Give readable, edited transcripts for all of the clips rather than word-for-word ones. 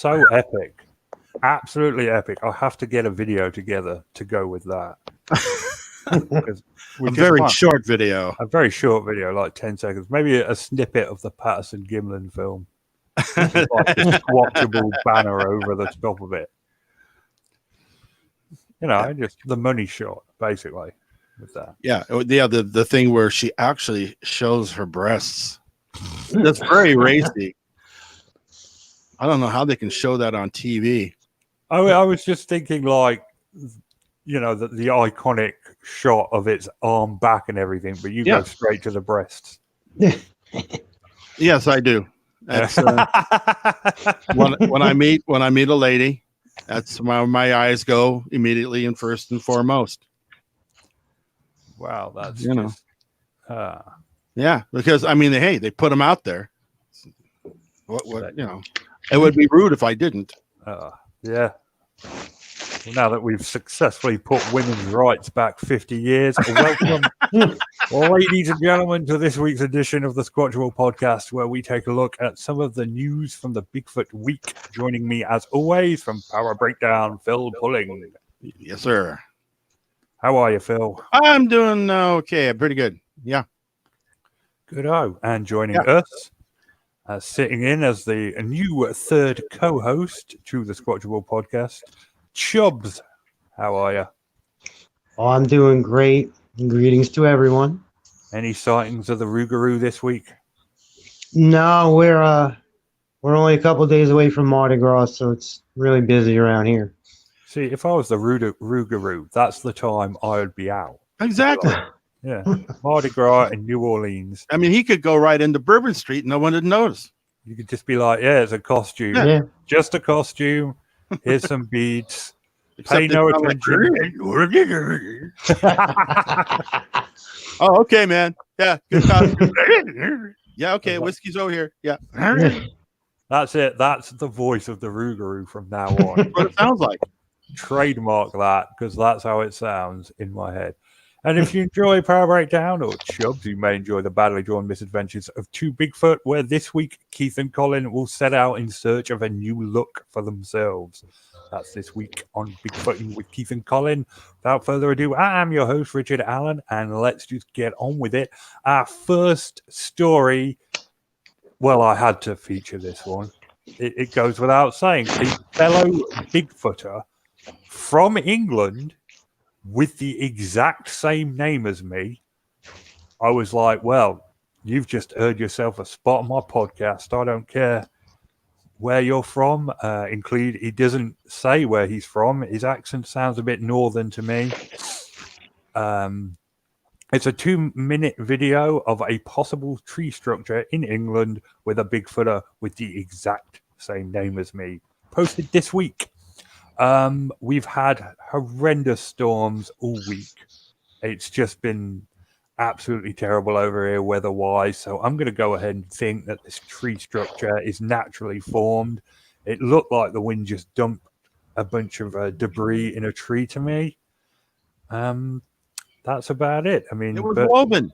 So epic. Absolutely epic. I'll have to get a video together to go with that. A very short video. A very short video, like 10 seconds. Maybe a snippet of the Patterson Gimlin film. Like a squatchable banner over the top of it. You know, just the money shot, basically, with that. Yeah, the thing where she actually shows her breasts. That's very racy. I don't know how they can show that on TV. I was just thinking, like, you know, the iconic shot of its arm back and everything, but you go straight to the breasts. Yes, I do. That's when I meet a lady, that's where my eyes go immediately and first and foremost. Wow, that's yeah, because I mean, they put them out there. What you know, it would be rude if I didn't. Yeah. Well, now that we've successfully put women's rights back 50 years, welcome, ladies and gentlemen, to this week's edition of the Squatchable podcast, where we take a look at some of the news from the Bigfoot week. Joining me, as always, from Power Breakdown, Phil Pulling. Yes, sir. How are you, Phil? I'm doing okay. I'm pretty good. Yeah. Good-o. And joining us, sitting in as the new third co-host to the Squatchable podcast, Chubbs, how are you? Oh, I'm doing great. Greetings to everyone. Any sightings of the Rougarou this week? No, we're only a couple of days away from Mardi Gras, so it's really busy around here. See, if I was the Rougarou, that's the time I would be out. Exactly. Yeah, Mardi Gras in New Orleans. I mean, he could go right into Bourbon Street, and no one would notice. You could just be like, "Yeah, it's a costume, just a costume." Here's some beads. Pay no attention. Oh, okay, man. Yeah, good costume. Yeah, okay. Whiskey's over here. Yeah. That's it. That's the voice of the Rougarou from now on. What it sounds like. Trademark that, because that's how it sounds in my head. And if you enjoy Power Breakdown or Chubbs, you may enjoy the badly drawn misadventures of two Bigfoot, where this week Keith and Colin will set out in search of a new look for themselves. That's this week on Bigfooting with Keith and Colin. Without further ado, I am your host, Richard Allen, and let's just get on with it. Our first story, well, I had to feature this one. It goes without saying. A fellow Bigfooter from England with the exact same name as me. I was like, well, you've just earned yourself a spot on my podcast. I don't care where you're from. He doesn't say where he's from. His accent sounds a bit northern to me. It's a 2-minute video of a possible tree structure in England with a Bigfooter with the exact same name as me. Posted this week. We've had horrendous storms all week. It's just been absolutely terrible over here weather-wise. So I'm going to go ahead and think that this tree structure is naturally formed. It looked like the wind just dumped a bunch of debris in a tree to me. That's about it. I mean, it was woven.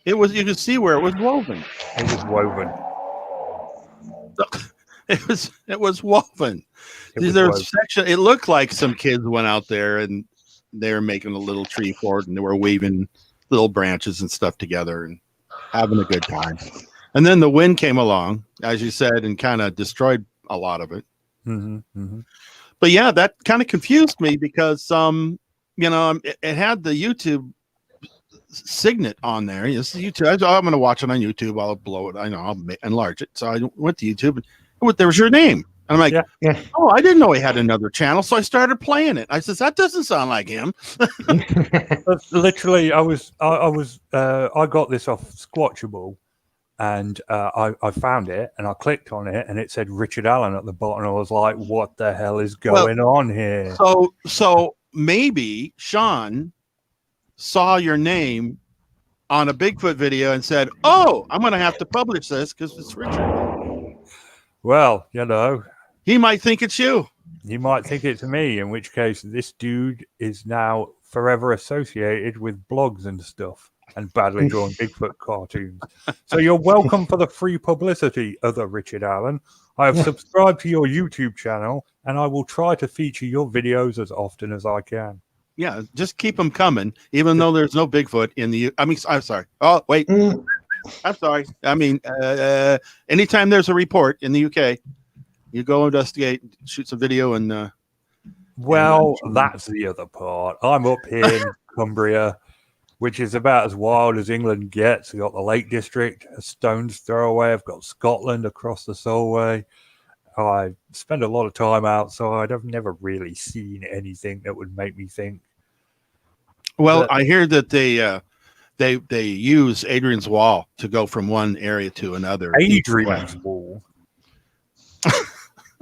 It was. You could see where it was woven. It was woven. It was woven. It looked like some kids went out there and they were making a little tree fort and they were weaving little branches and stuff together and having a good time. And then the wind came along, as you said, and kind of destroyed a lot of it. But yeah, that kind of confused me because it had the YouTube signet on there. Yes, YouTube. I'm going to watch it on YouTube. I'll blow it. I know I'll enlarge it. So I went to YouTube and there was your name. And I'm like, oh, I didn't know he had another channel. So I started playing it. I says, that doesn't sound like him. Literally, I got this off Squatchable and I found it and I clicked on it and it said Richard Allen at the bottom. I was like, what the hell is going on here? So maybe Sean saw your name on a Bigfoot video and said, oh, I'm going to have to publish this because it's Richard. Well, he might think it's you. He might think it's me, in which case this dude is now forever associated with blogs and stuff. and badly drawn Bigfoot cartoons. So you're welcome for the free publicity, other Richard Allen. I have subscribed to your YouTube channel, and I will try to feature your videos as often as I can. Yeah, just keep them coming, even though there's no Bigfoot in the. I'm sorry. Oh, wait. I'm sorry. I mean, anytime there's a report in the UK, you go investigate, shoot some video, and. Well, that's the other part. I'm up here in Cumbria, which is about as wild as England gets. I've got the Lake District, a stone's throw away. I've got Scotland across the Solway. I spend a lot of time outside. I've never really seen anything that would make me think. Well, I hear that they use Adrian's Wall to go from one area to another. Adrian's Wall.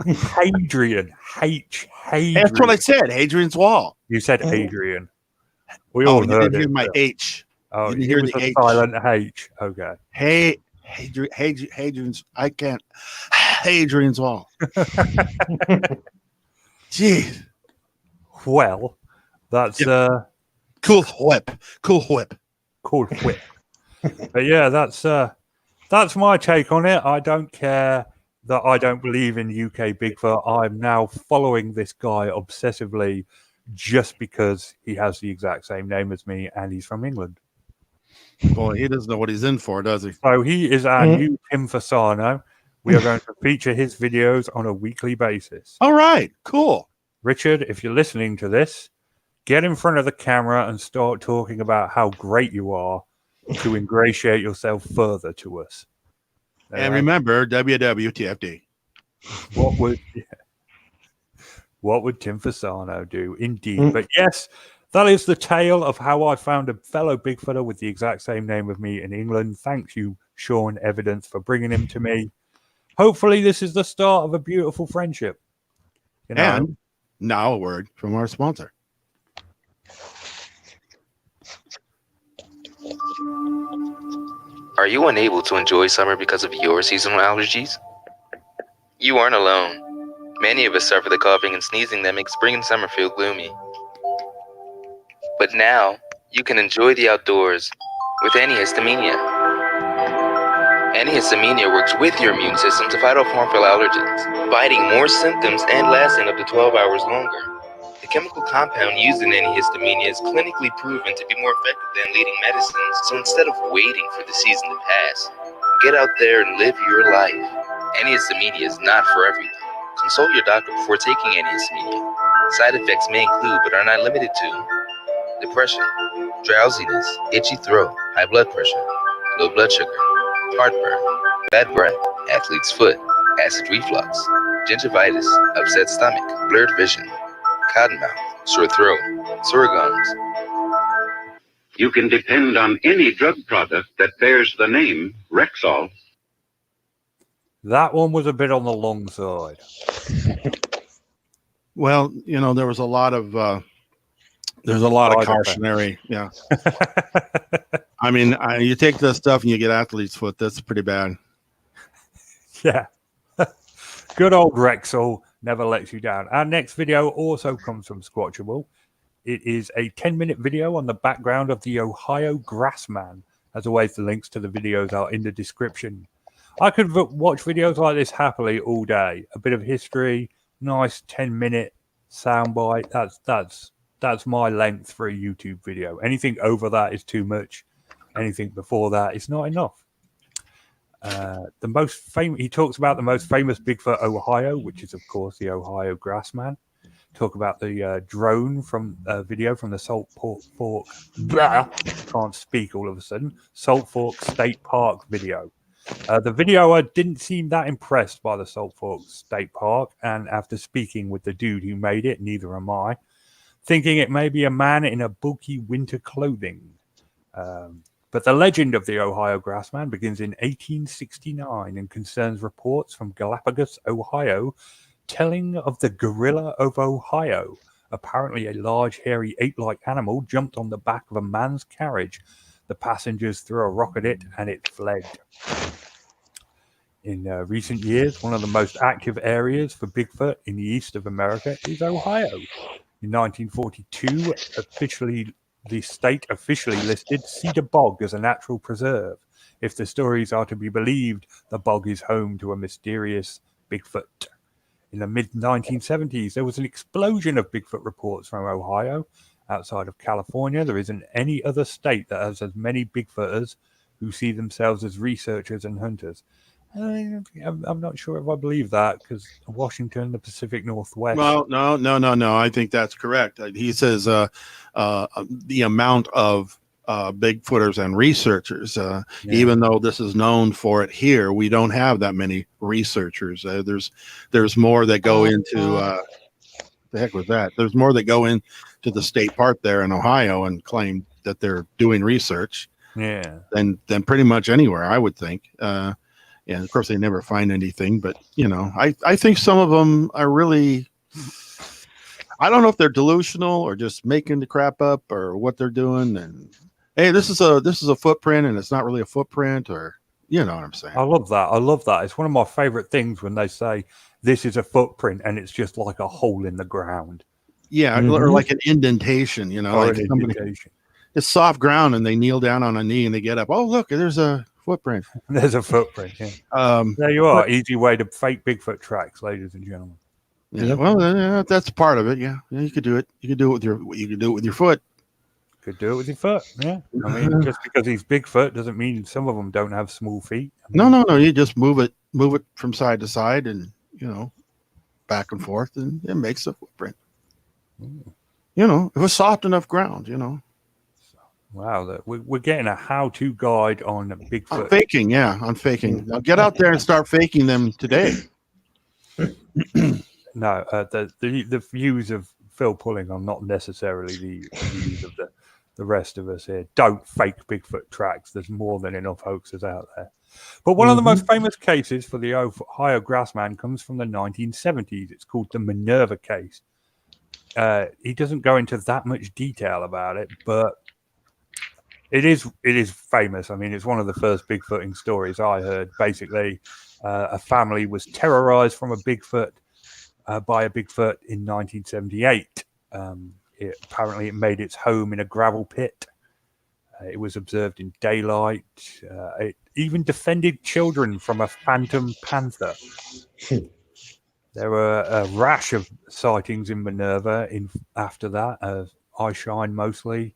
Hadrian. Hadrian. That's what I said. Hadrian's Wall. You said Adrian. We all heard didn't hear my H. Oh, you hear the H. Silent H. Okay. Hey, Hadrian's. I can't. Hadrian's Wall. Jeez. Well, that's cool whip. But yeah, that's my take on it. I don't care that I don't believe in UK Bigfoot. I'm now following this guy obsessively just because he has the exact same name as me and he's from England. Boy, he doesn't know what he's in for, does he? So he is our new Tim Fasano. We are going to feature his videos on a weekly basis. All right, cool. Richard, if you're listening to this, get in front of the camera and start talking about how great you are to ingratiate yourself further to us. And remember, WWTFD. What would Tim Fasano do? Indeed. But yes, that is the tale of how I found a fellow Bigfooter with the exact same name of me in England. Thank you, Sean Evidence, for bringing him to me. Hopefully this is the start of a beautiful friendship. You know? And now a word from our sponsor. Are you unable to enjoy summer because of your seasonal allergies? You aren't alone. Many of us suffer the coughing and sneezing that makes spring and summer feel gloomy. But now, you can enjoy the outdoors with antihistamine. Antihistamine works with your immune system to fight off harmful allergens, fighting more symptoms and lasting up to 12 hours longer. The chemical compound used in antihistamine is clinically proven to be more effective than leading medicines, so instead of waiting for the season to pass, get out there and live your life. Antihistamine is not for everyone. Consult your doctor before taking antihistamine. Side effects may include, but are not limited to, depression, drowsiness, itchy throat, high blood pressure, low blood sugar, heartburn, bad breath, athlete's foot, acid reflux, gingivitis, upset stomach, blurred vision, cottonmouth, sore throat, sore gums. You can depend on any drug product that bears the name Rexall. That one was a bit on the long side. Well, you know, there was a lot of cautionary. Yeah. I mean, you take this stuff and you get athlete's foot. That's pretty bad. Yeah. Good old Rexall never lets you down. Our next video also comes from Squatchable. It is a 10-minute video on the background of the Ohio Grassman. As always, the links to the videos are in the description. I could watch videos like this happily all day. A bit of history, nice 10-minute soundbite. That's my length for a YouTube video. Anything over that is too much. Anything before that is not enough. He talks about the most famous Bigfoot Ohio, which is of course the Ohio Grassman. Talk about the drone from video from the Salt Fork. Can't speak all of a sudden. Salt Fork State Park video. The videoer didn't seem that impressed by the Salt Fork State Park, and after speaking with the dude who made it, neither am I, thinking it may be a man in a bulky winter clothing. But the legend of the Ohio Grassman begins in 1869 and concerns reports from Galapagos, Ohio, telling of the gorilla of Ohio. Apparently a large, hairy, ape-like animal jumped on the back of a man's carriage. The passengers threw a rock at it and it fled. In recent years, one of the most active areas for Bigfoot in the east of America is Ohio. In 1942, officially the state officially listed Cedar Bog as a natural preserve. If the stories are to be believed, the bog is home to a mysterious Bigfoot. In the mid-1970s, there was an explosion of Bigfoot reports from Ohio. Outside of California, there isn't any other state that has as many Bigfooters who see themselves as researchers and hunters. I'm not sure if I believe that, because Washington, the Pacific Northwest. Well, no. I think that's correct. He says the amount of Bigfooters and researchers, even though this is known for it here, we don't have that many researchers. There's more that go into the heck was that? There's more that go into the state park there in Ohio and claim that they're doing research. Yeah. Than pretty much anywhere, I would think. And of course, they never find anything. But I think some of them are really. I don't know if they're delusional or just making the crap up or what they're doing. And hey, this is a footprint, and it's not really a footprint, or you know what I'm saying. I love that. It's one of my favorite things when they say this is a footprint and it's just like a hole in the ground. Yeah, or like an indentation. Or like an indentation. It's soft ground, and they kneel down on a knee and they get up. Oh, look, there's a footprint. There's a footprint. Yeah. There you are. Easy way to fake Bigfoot tracks, ladies and gentlemen. Yeah. Well, that's part of it. Yeah. You could do it. You could do it with your foot. Could do it with your foot. Yeah. I mean, just because he's Bigfoot doesn't mean some of them don't have small feet. No. You just move it from side to side, and back and forth, and it makes a footprint. It was soft enough ground. Wow, we're getting a how-to guide on Bigfoot. On faking, on faking. Now get out there and start faking them today. No, the views of Phil Pulling are not necessarily the views of the rest of us here. Don't fake Bigfoot tracks. There's more than enough hoaxes out there. But one of the most famous cases for the Ohio Grassman comes from the 1970s. It's called the Minerva case. He doesn't go into that much detail about it, but it is famous. I mean, it's one of the first Bigfooting stories I heard. Basically, a family was terrorized from a Bigfoot by a Bigfoot in 1978. Apparently, it made its home in a gravel pit. It was observed in daylight. It even defended children from a phantom panther. There were a rash of sightings in Minerva after that. Eyeshine mostly.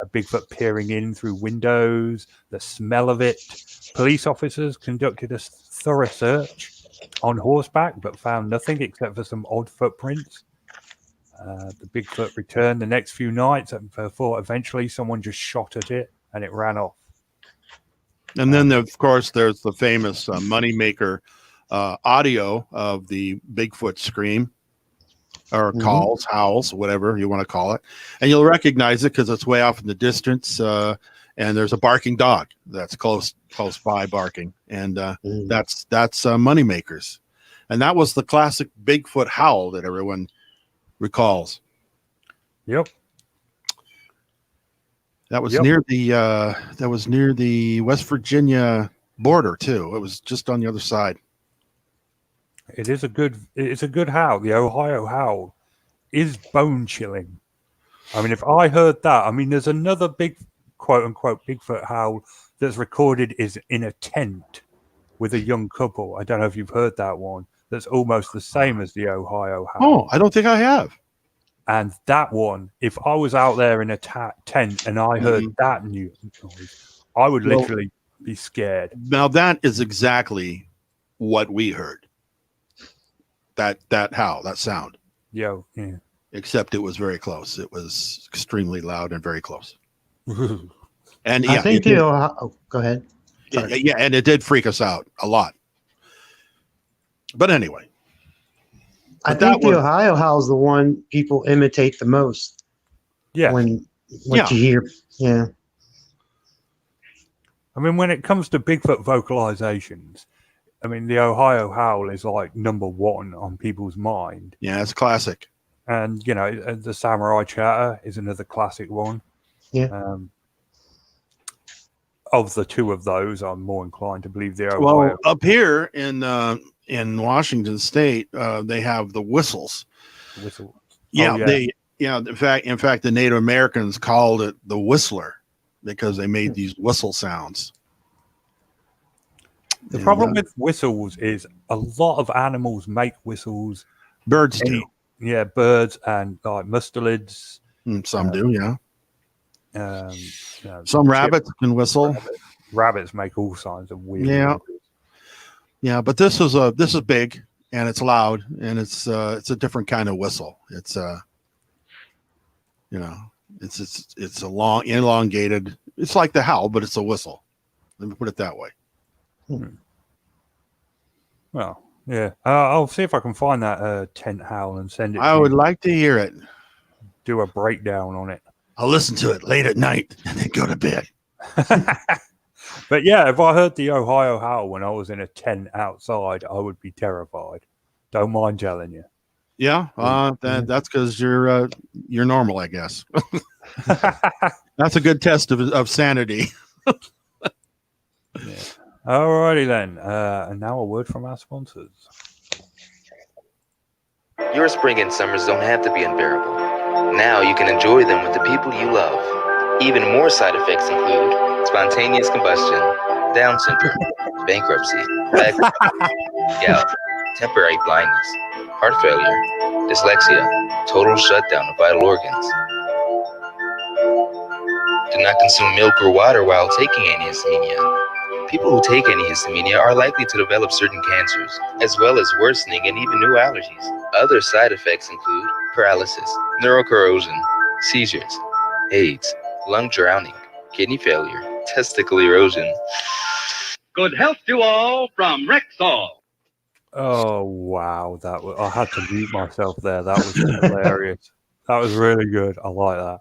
A Bigfoot peering in through windows, the smell of it. Police officers conducted a thorough search on horseback, but found nothing except for some odd footprints. The Bigfoot returned the next few nights before eventually someone just shot at it and it ran off. And then, of course, there's the famous moneymaker audio of the Bigfoot scream. Or calls, howls, whatever you want to call it. And you'll recognize it because it's way off in the distance. And there's a barking dog that's close by barking. And that's Moneymakers. And that was the classic Bigfoot howl that everyone recalls. Yep. That was near the West Virginia border too. It was just on the other side. It's a good howl. The Ohio howl is bone chilling. I mean, if I heard that, I mean, there's another big quote unquote Bigfoot howl that's recorded is in a tent with a young couple. I don't know if you've heard that one. That's almost the same as the Ohio howl. Oh, I don't think I have. And that one, if I was out there in a tent and I heard that noise, I would literally be scared. Now that is exactly what we heard. That howl, that sound. Yeah. Except it was very close. It was extremely loud and very close. And I think go ahead. Yeah, and it did freak us out a lot. But anyway, I think the Ohio howl is the one people imitate the most. Yeah. When you hear, yeah. I mean, when it comes to Bigfoot vocalizations, I mean, the Ohio howl is like number one on people's mind. Yeah, it's a classic. And, the Samurai Chatter is another classic one. Yeah. Of the two of those, I'm more inclined to believe the Ohio. Well, up here in Washington State, they have the whistles. Whistle. Yeah, Yeah, in fact, the Native Americans called it the whistler because they made these whistle sounds. The problem with whistles is a lot of animals make whistles. Birds do. Yeah, birds and like mustelids. Some do, yeah. Some Chip, rabbits can whistle. Rabbits make all kinds of weird. Yeah. whistles. Yeah, but this is big and it's loud and it's a different kind of whistle. It's it's a long elongated. It's like the howl, but it's a whistle. Let me put it that way. Well, yeah. I'll see if I can find that tent howl and send it. I would like to hear it. Do a breakdown on it. I'll listen to it late at night and then go to bed. But yeah, if I heard the Ohio howl when I was in a tent outside, I would be terrified. Don't mind telling you. Yeah, that's because you're normal, I guess. That's a good test of sanity. Yeah. Alrighty then. And now a word from our sponsors. Your spring and summers don't have to be unbearable. Now you can enjoy them with the people you love. Even more side effects include spontaneous combustion, Down syndrome, bankruptcy, gout, temporary blindness, heart failure, dyslexia, total shutdown of vital organs. Do not consume milk or water while taking antihistamine. People who take antihistamine are likely to develop certain cancers, as well as worsening and even new allergies. Other side effects include paralysis, neurocorrosion, seizures, AIDS, lung drowning, kidney failure, testicle erosion. Good health to all from Rexall. Oh wow, I had to mute myself there. That was hilarious. That was really good. I like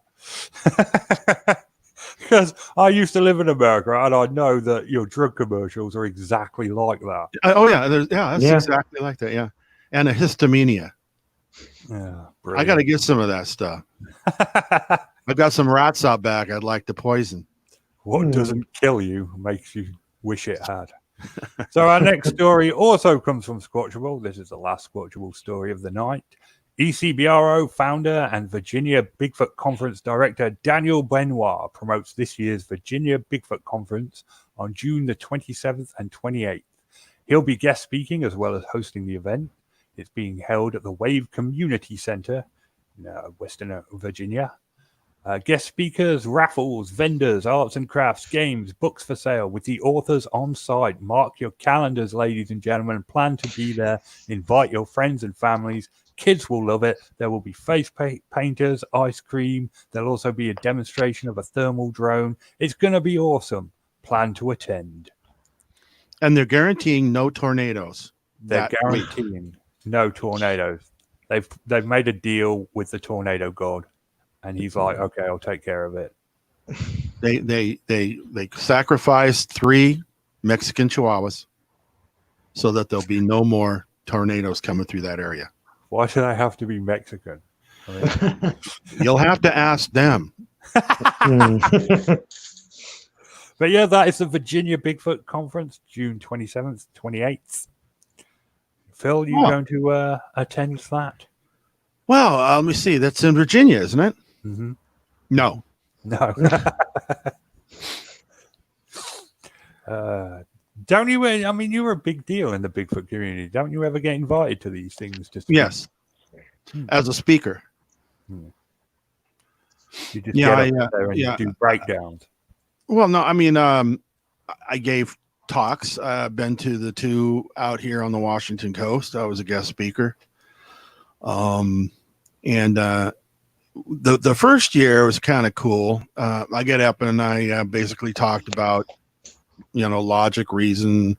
that. Because I used to live in America and I know that your drug commercials are exactly like that. Oh yeah, that's exactly like that. Yeah, and a histamine. Yeah, I got to get some of that stuff. I've got some rats out back. I'd like to poison. What doesn't kill you makes you wish it had. So our next story also comes from Squatchable. This is the last Squatchable story of the night. ECBRO founder and Virginia Bigfoot Conference director Daniel Benoit promotes this year's Virginia Bigfoot Conference on June the 27th and 28th. He'll be guest speaking as well as hosting the event. It's being held at the Wave Community Center in Western Virginia. Guest speakers, raffles, vendors, arts and crafts, games, books for sale with the authors on site. Mark your calendars, ladies and gentlemen. Plan to be there. Invite your friends and families. Kids will love it. There will be face painters, ice cream. There'll also be a demonstration of a thermal drone. It's going to be awesome. Plan to attend. And they're guaranteeing no tornadoes. They're guaranteeing no tornadoes. They've made a deal with the tornado god. And he's like, okay, I'll take care of it. They sacrificed 3 Mexican Chihuahuas so that there'll be no more tornadoes coming through that area. Why should I have to be Mexican? I mean, you'll have to ask them. But yeah, that is the Virginia Bigfoot Conference, June 27th, 28th. Phil, you going to attend that? Well, let me see. That's in Virginia, isn't it? Mm-hmm. No. Don't you? I mean, you're a big deal in the Bigfoot community. Don't you ever get invited to these things? Yes, as a speaker. You just get up there and do breakdowns. Well, no, I mean, I gave talks. I've been to the 2 out here on the Washington coast. I was a guest speaker. And the first year was kind of cool. I get up and I basically talked about, logic, reason,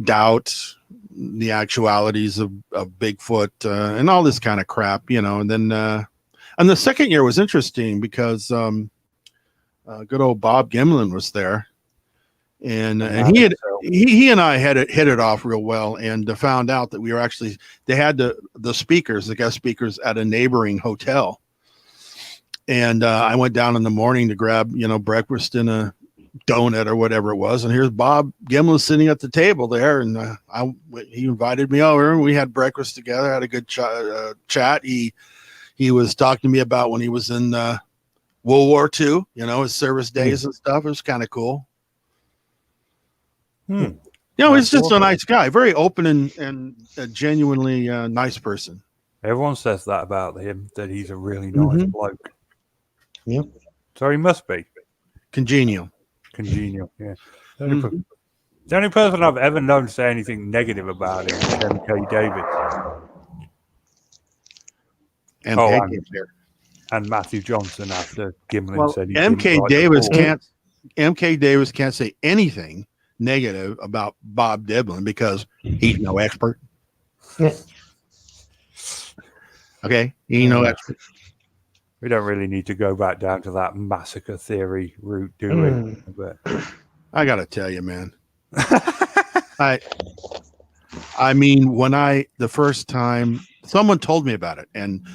doubt, the actualities of Bigfoot, and all this kind of crap, and then, and the second year was interesting because, good old Bob Gimlin was there, and he and I hit it off real well, and found out that we were actually, they had the guest speakers at a neighboring hotel. And I went down in the morning to grab, breakfast and a donut or whatever it was. And here's Bob Gimlin sitting at the table there. And he invited me over and we had breakfast together, had a good chat. He he was talking to me about when he was in World War II, his service days and stuff. It was kind of cool. He's just a nice guy, very open and a genuinely nice person. Everyone says that about him, that he's a really nice bloke. Yep. So he must be. Congenial, yeah. The only person I've ever known say anything negative about him is MK Davis. And Matthew Johnson after Gimlin said he MK Davis can't say anything negative about Bob Dylan because he's no expert. Okay, he's no expert. We don't really need to go back down to that massacre theory route, do we? But I gotta tell you, man. I mean, when the first time someone told me about it, and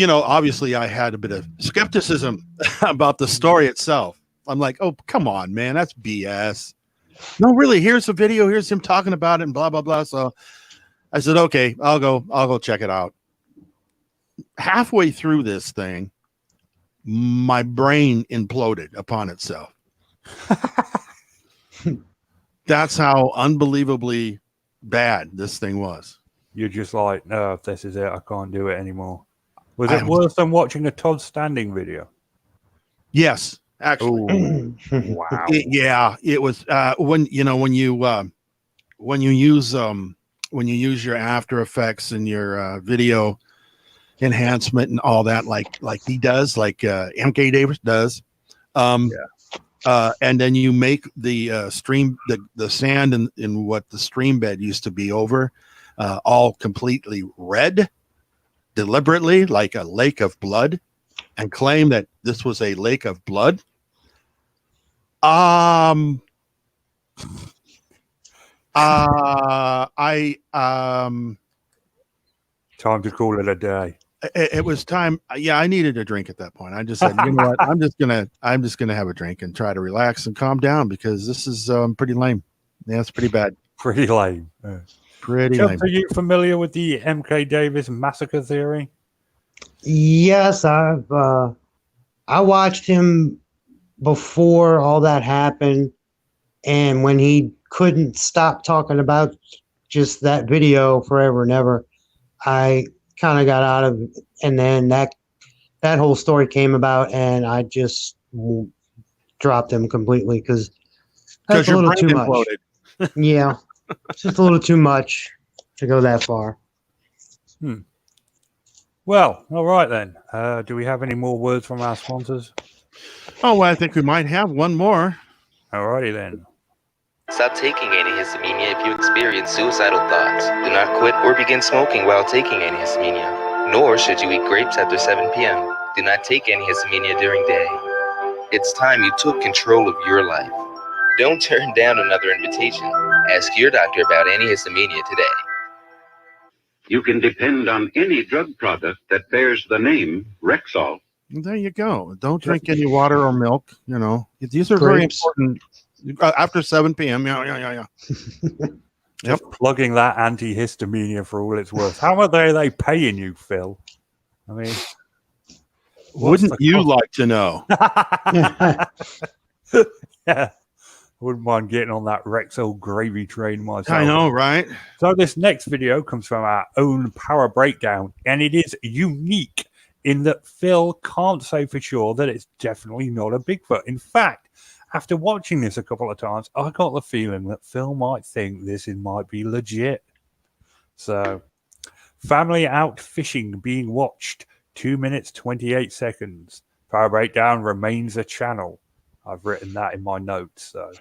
obviously I had a bit of skepticism about the story itself. I'm like, oh, come on, man, that's BS. No, really, here's a video, here's him talking about it and blah, blah, blah. So I said, okay, I'll go check it out. Halfway through this thing, my brain imploded upon itself. That's how unbelievably bad this thing was. You're just like, no, if this is it, I can't do it anymore. Was it worse than watching a Todd Standing video? Yes, actually. Wow. It was when you use your After Effects and your video enhancement and all that, like he does, like MK Davis does. And then you make the stream, the sand in what the stream bed used to be over, all completely red, deliberately, like a lake of blood, and claim that this was a lake of blood. Time to call it a day. It was time. Yeah, I needed a drink at that point. I just said, you know what? I'm just gonna have a drink and try to relax and calm down because this is pretty lame. Yeah, it's pretty bad. Pretty lame. Pretty Chuck, lame. are you familiar with the MK Davis massacre theory? Yes, I watched him before all that happened, and when he couldn't stop talking about just that video forever and ever, I kind of got out of it, and then that whole story came about, and I just dropped him completely because that's a little too much. Yeah, it's just a little too much to go that far. Well, all right then. Do we have any more words from our sponsors? Oh, well, I think we might have one more. All righty then. Stop taking antihistamine if you experience suicidal thoughts. Do not quit or begin smoking while taking antihistamine. Nor should you eat grapes after 7 p.m. Do not take antihistamine during day. It's time you took control of your life. Don't turn down another invitation. Ask your doctor about antihistamine today. You can depend on any drug product that bears the name Rexall. There you go. Don't drink any water or milk. These are very important. After 7 p.m. Yeah. Just plugging that antihistamine for all it's worth. How much are they paying you, Phil? I mean, wouldn't you like to know? Yeah. Wouldn't mind getting on that Rexall gravy train myself. I know, right? So this next video comes from our own Power Breakdown, and it is unique in that Phil can't say for sure that it's definitely not a Bigfoot. In fact, after watching this a couple of times, I got the feeling that Phil might think this might be legit. So, family out fishing being watched, 2 minutes, 28 seconds. Power Breakdown remains a channel. I've written that in my notes. So,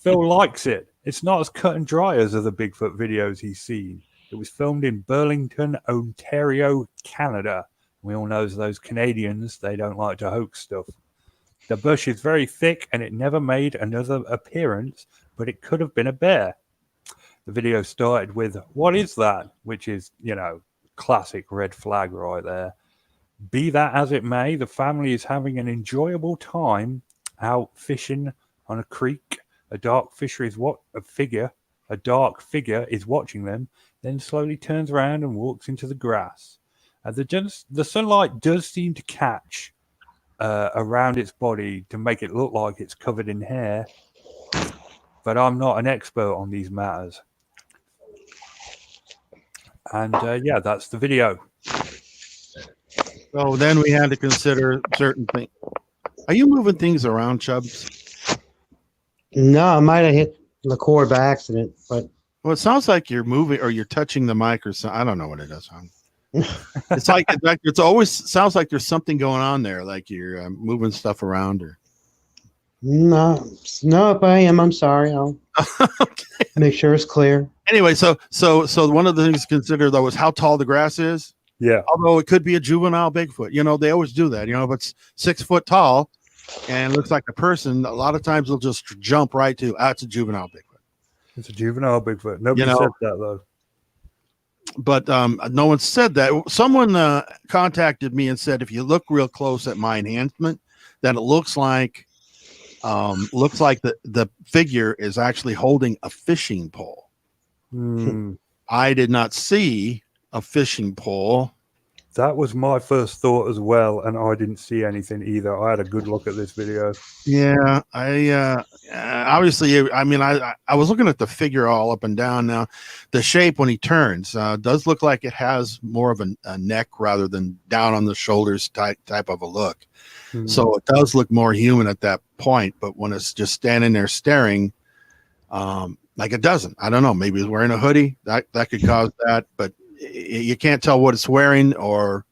Phil likes it. It's not as cut and dry as other Bigfoot videos he's seen. It was filmed in Burlington, Ontario, Canada. We all know those Canadians, they don't like to hoax stuff. The bush is very thick and it never made another appearance, but it could have been a bear. The video started with, "What is that?" Which is, classic red flag right there. Be that as it may, the family is having an enjoyable time out fishing on a creek. A dark figure A dark figure is watching them, then slowly turns around and walks into the grass. The sunlight does seem to catch around its body to make it look like it's covered in hair, but I'm not an expert on these matters. And yeah, that's the video. So then we had to consider certain things. Are you moving things around, Chubbs? No, I might have hit the cord by accident, but Well, it sounds like you're moving or you're touching the mic or something. I don't know what it is. It's like it's always sounds like there's something going on there, like you're moving stuff around. Or no, if I am, I'm sorry. I'll make sure it's clear. Anyway, so one of the things to consider though is how tall the grass is. Yeah. Although it could be a juvenile Bigfoot. You know, they always do that. You know, if it's 6 foot tall and looks like a person, a lot of times they'll just jump right to, it's a juvenile Bigfoot. It's a juvenile Bigfoot. Nobody said that, though. But no one said that. Someone contacted me and said, if you look real close at my enhancement, then it looks like the figure is actually holding a fishing pole. I did not see a fishing pole. That was my first thought as well, and I didn't see anything either. I had a good look at this video. Yeah, I obviously, I mean, I was looking at the figure all up and down. Now, the shape when he turns does look like it has more of a neck rather than down on the shoulders type of a look. So it does look more human at that point. But when it's just standing there staring, like it doesn't. I don't know. Maybe he's wearing a hoodie. That could cause that, but you can't tell what it's wearing or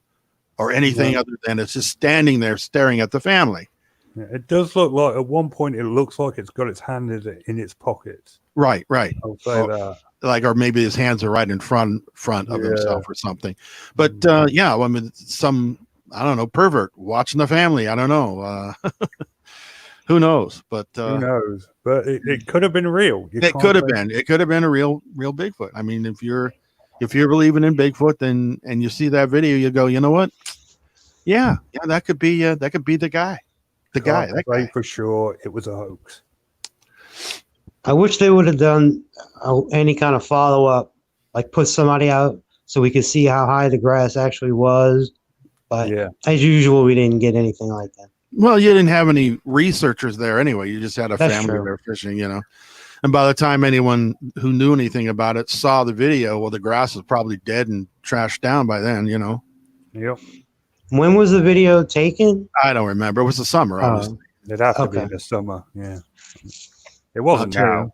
anything other than it's just standing there staring at the family. Yeah, it does look like at one point it looks like it's got its hand in its pockets. Right. I'll say that. Like, or maybe his hands are right in front of himself or something. But yeah, I mean, some, I don't know, pervert watching the family. I don't know. Who knows? But who knows? But it could have been real. It could have been. It could have been a real Bigfoot. I mean, if you're believing in Bigfoot, then and you see that video, you go, you know what? Yeah, that could be the guy. That guy. For sure, it was a hoax. I wish they would have done any kind of follow up, like put somebody out so we could see how high the grass actually was. But as usual, we didn't get anything like that. Well, you didn't have any researchers there anyway. You just had a family there fishing, you know. And by the time anyone who knew anything about it saw the video, well, the grass was probably dead and trashed down by then, you know. Yep. When was the video taken? I don't remember. It was the summer, obviously. It had to be in the summer, yeah. It wasn't now.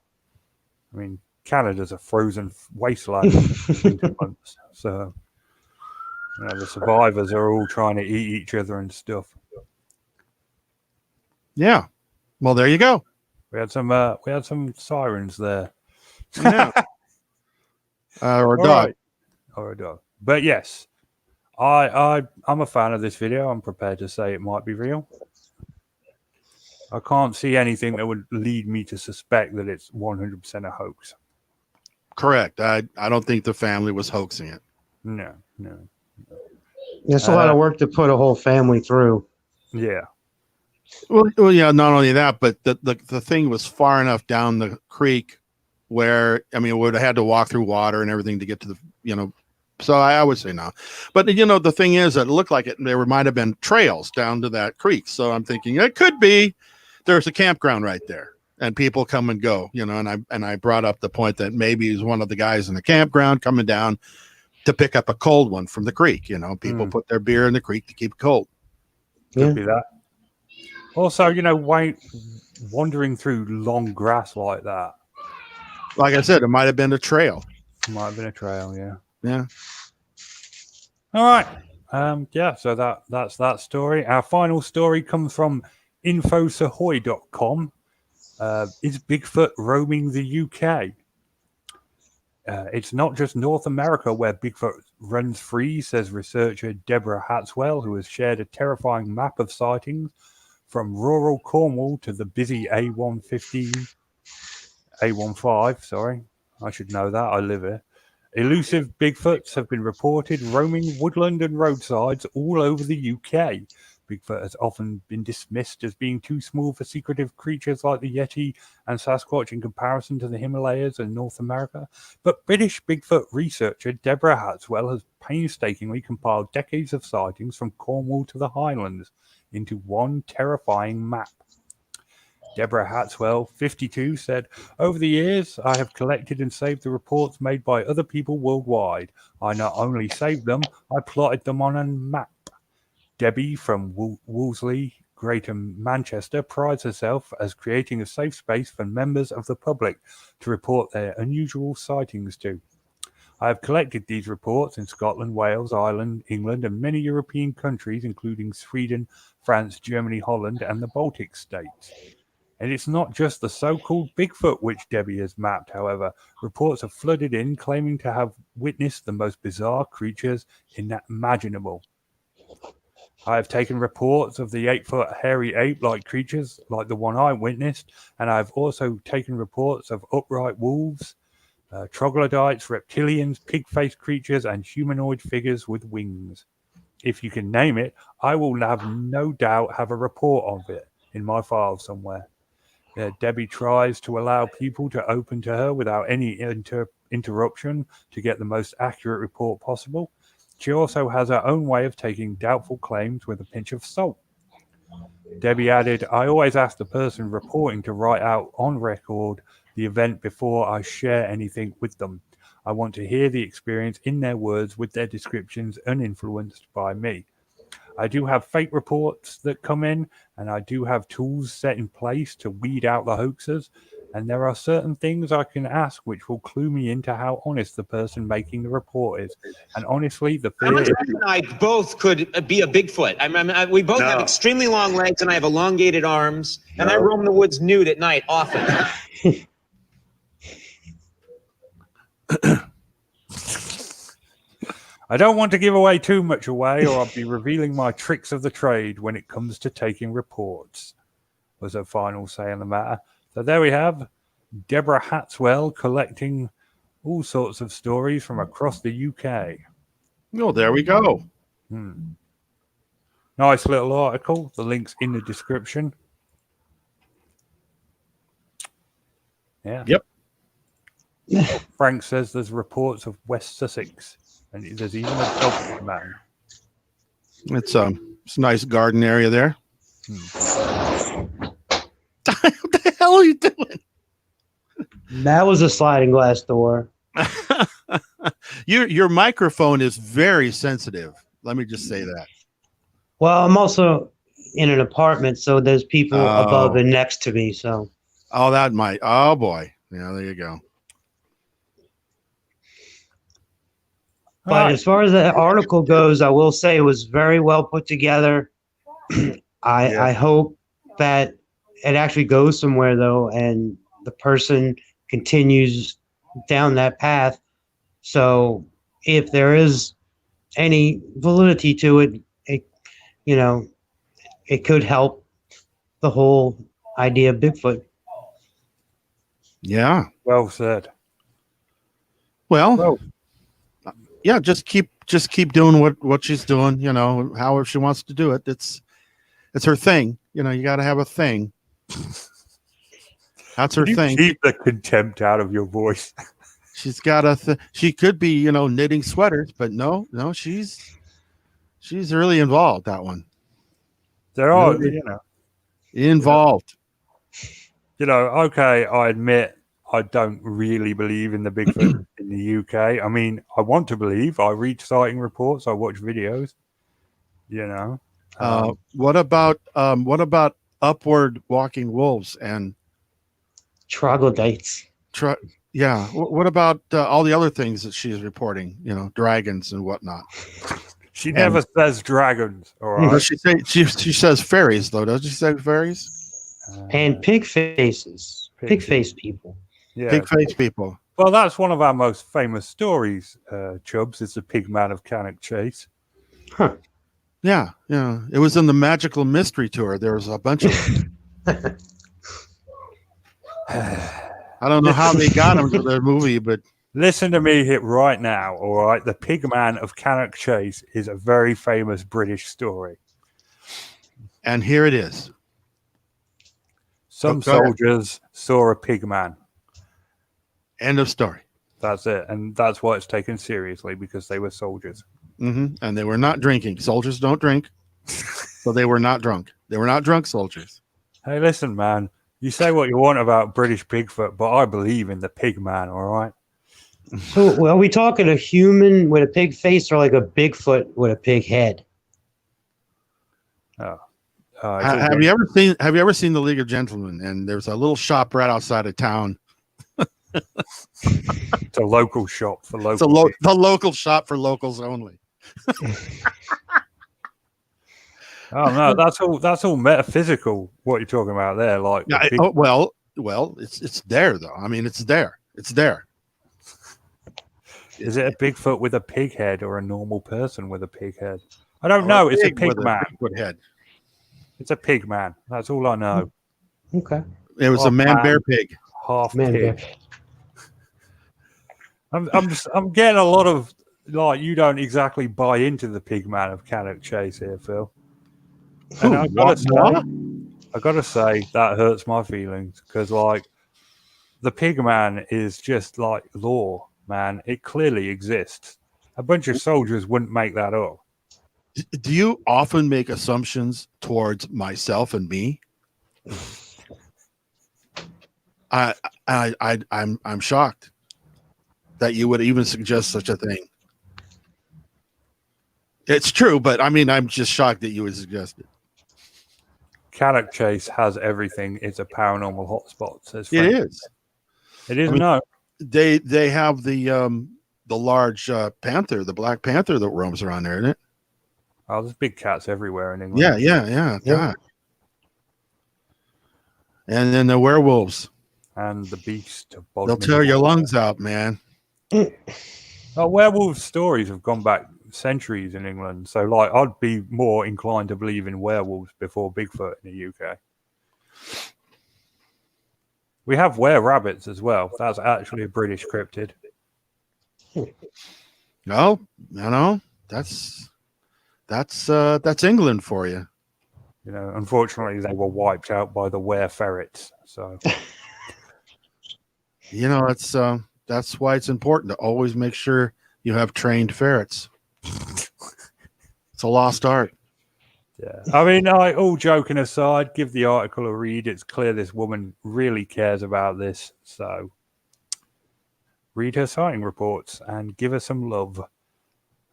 I mean, Canada's a frozen wasteland in winter months. So, you know, the survivors are all trying to eat each other and stuff. Yeah. Well, there you go. We had some sirens there. Yeah. Or a dog. Right. Or a dog. But yes, I'm a fan of this video. I'm prepared to say it might be real. I can't see anything that would lead me to suspect that it's 100% a hoax. Correct. I don't think the family was hoaxing it. No. That's a lot of work to put a whole family through. Yeah. Well, yeah. Not only that, but the thing was far enough down the creek where, I mean, it would have had to walk through water and everything to get to the, you know. So I would say no. But you know, the thing is, that it looked like there might have been trails down to that creek. So I'm thinking it could be. There's a campground right there, and people come and go. You know, and I brought up the point that maybe he's one of the guys in the campground coming down to pick up a cold one from the creek. You know, people put their beer in the creek to keep it cold. Could be that. Also, you know, wandering through long grass like that. Like I said, it might have been a trail. Might have been a trail, yeah. Yeah. All right. Yeah, so that's that story. Our final story comes from infosahoy.com. Is Bigfoot roaming the UK? It's not just North America where Bigfoot runs free, says researcher Deborah Hatswell, who has shared a terrifying map of sightings from rural Cornwall to the busy A15, sorry. I should know that. I live here. Elusive Bigfoots have been reported roaming woodland and roadsides all over the UK, Bigfoot has often been dismissed as being too small for secretive creatures like the Yeti and Sasquatch in comparison to the Himalayas and North America. But British Bigfoot researcher Deborah Hatswell has painstakingly compiled decades of sightings from Cornwall to the Highlands into one terrifying map. Deborah Hatswell, 52, said, "Over the years, I have collected and saved the reports made by other people worldwide. I not only saved them, I plotted them on a map." Debbie from Wolseley, Greater Manchester, prides herself as creating a safe space for members of the public to report their unusual sightings to. "I have collected these reports in Scotland, Wales, Ireland, England, and many European countries, including Sweden, France, Germany, Holland, and the Baltic states. And it's not just the so-called Bigfoot which Debbie has mapped, however. Reports have flooded in claiming to have witnessed the most bizarre creatures imaginable. I have taken reports of the 8-foot hairy ape-like creatures like the one I witnessed, and I have also taken reports of upright wolves, troglodytes, reptilians, pig-faced creatures, and humanoid figures with wings. If you can name it, I will no doubt have a report of it in my file somewhere." Debbie tries to allow people to open to her without any interruption to get the most accurate report possible. She also has her own way of taking doubtful claims with a pinch of salt. Debbie added, "I always ask the person reporting to write out on record the event before I share anything with them. I want to hear the experience in their words with their descriptions uninfluenced by me. I do have fake reports that come in, and I do have tools set in place to weed out the hoaxers, and there are certain things I can ask which will clue me into how honest the person making the report is. And honestly, the fear is..." I both could be a Bigfoot. We both have extremely long legs, and I have elongated arms, and I roam the woods nude at night often. "I don't want to give away too much away, or I'll be revealing my tricks of the trade when it comes to taking reports," was her final say on the matter. So there we have Deborah Hatswell collecting all sorts of stories from across the UK. Oh, there we go. Nice little article. The link's in the description. Yeah. Yep. Frank says there's reports of West Sussex, and there's even a dog man. It's a nice garden area there. What the hell are you doing? That was a sliding glass door. Your microphone is very sensitive. Let me just say that. Well, I'm also in an apartment, so there's people above and next to me. So. Oh, that might. Oh boy. Yeah, there you go. But as far as the article goes, I will say it was very well put together. I hope that it actually goes somewhere, though, and the person continues down that path. So if there is any validity to it, it could help the whole idea of Bigfoot. Yeah. Well said. Well, yeah, just keep doing what she's doing, however she wants to do it. It's her thing. You got to have a thing. That's her thing. Keep the contempt out of your voice. She's got she could be, knitting sweaters, but no, she's really involved, that one. There are, involved. Okay, I admit I don't really believe in the Bigfoot in the UK. I mean, I want to believe. I read sighting reports. I watch videos. What about upward walking wolves and troglodytes? Yeah. What about all the other things that she's reporting? Dragons and whatnot. She never says dragons. All right. She says fairies, though. Does she say fairies? And pig faces. Pig-faced people. Yeah. Pig-faced people. Well, that's one of our most famous stories, Chubbs. It's the Pig Man of Cannock Chase. Huh. Yeah. It was in the Magical Mystery Tour. There was a bunch of them. I don't know how they got him for their movie, but listen to me hit right now, all right? The Pig Man of Cannock Chase is a very famous British story. And here it is. Some Go ahead. soldiers saw a pig man. End of story. That's it. And that's why it's taken seriously, because they were soldiers. And they were not drinking. Soldiers don't drink. So they were not drunk. They were not drunk soldiers. Hey, listen, man. You say what you want about British Bigfoot, but I believe in the pig man, all right? So are we talking a human with a pig face or like a Bigfoot with a pig head? Have you ever seen the League of Gentlemen? And there's a little shop right outside of town. It's a local shop for locals. It's the local shop for locals only. Oh no, that's all metaphysical. What you're talking about there, like well, it's there though. I mean, it's there. It's there. Is it a Bigfoot with a pig head or a normal person with a pig head? I don't know. It's a pig man. Head. It's a pig man. That's all I know. Okay. It was a man-bear pig. Half Man pig. bear. I'm getting a lot of like you don't exactly buy into the pig man of Cannock Chase here, Phil. And I gotta say that hurts my feelings because like the pig man is just like lore, man. It clearly exists. A bunch of soldiers wouldn't make that up. Do you often make assumptions towards myself and me? I'm shocked that you would even suggest such a thing. It's true, but I mean, I'm just shocked that you would suggest it. Cannock Chase has everything. It's a paranormal hotspot. It is. It is. I mean, no. They have the large panther, the black panther that roams around there, isn't it? Oh, there's big cats everywhere in England. Yeah. God. And then the werewolves. And the beast. They'll tear your lungs out, man. Werewolf stories have gone back centuries in England. So, like, I'd be more inclined to believe in werewolves before Bigfoot in the UK. We have were-rabbits as well. That's actually a British cryptid. No, that's England for you. You know, unfortunately, they were wiped out by the were-ferrets. So, you know, that's why it's important to always make sure you have trained ferrets. It's a lost art. Yeah, I mean, all joking aside, give the article a read. It's clear this woman really cares about this. So, read her sighting reports and give her some love.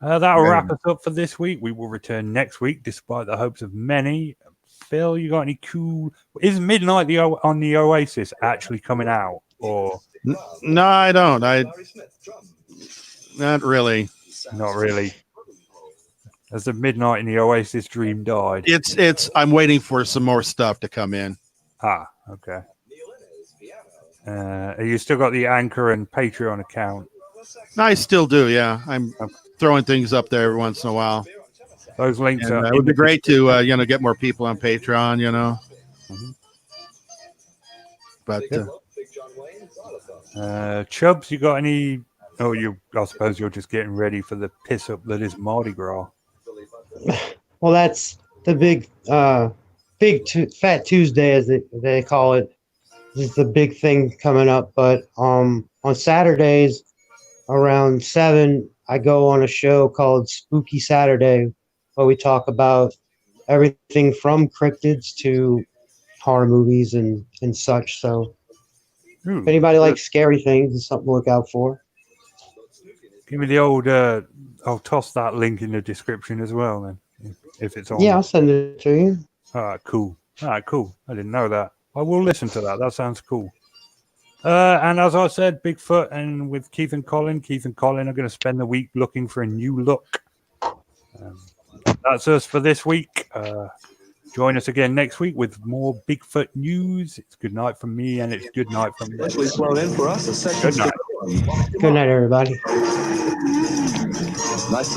That'll wrap us up for this week. We will return next week, despite the hopes of many. Phil, you got any cool? Is Midnight on the Oasis actually coming out? Or no, I don't. Not really. Not really. Has the Midnight in the Oasis dream died? It's. I'm waiting for some more stuff to come in. Ah, okay. You still got the Anchor and Patreon account? I still do. Yeah, I'm throwing things up there every once in a while. Those links are. It would be great to get more people on Patreon. Mm-hmm. But Chubbs, you got any? Oh, I suppose you're just getting ready for the piss up that is Mardi Gras. Well, that's the big Fat Tuesday, as they call it. This is the big thing coming up. But on Saturdays around 7, I go on a show called Spooky Saturday, where we talk about everything from cryptids to horror movies and such. So if anybody likes scary things, it's something to look out for. Give me the old. I'll toss that link in the description as well, then, if it's on. Yeah, I'll send it to you. All right, cool. I didn't know that. I will listen to that. That sounds cool. And as I said, Bigfoot and with Keith and Colin are going to spend the week looking for a new look. That's us for this week. Join us again next week with more Bigfoot news. It's good night from me, and it's good night from you. Good night. Good night, everybody. Nice to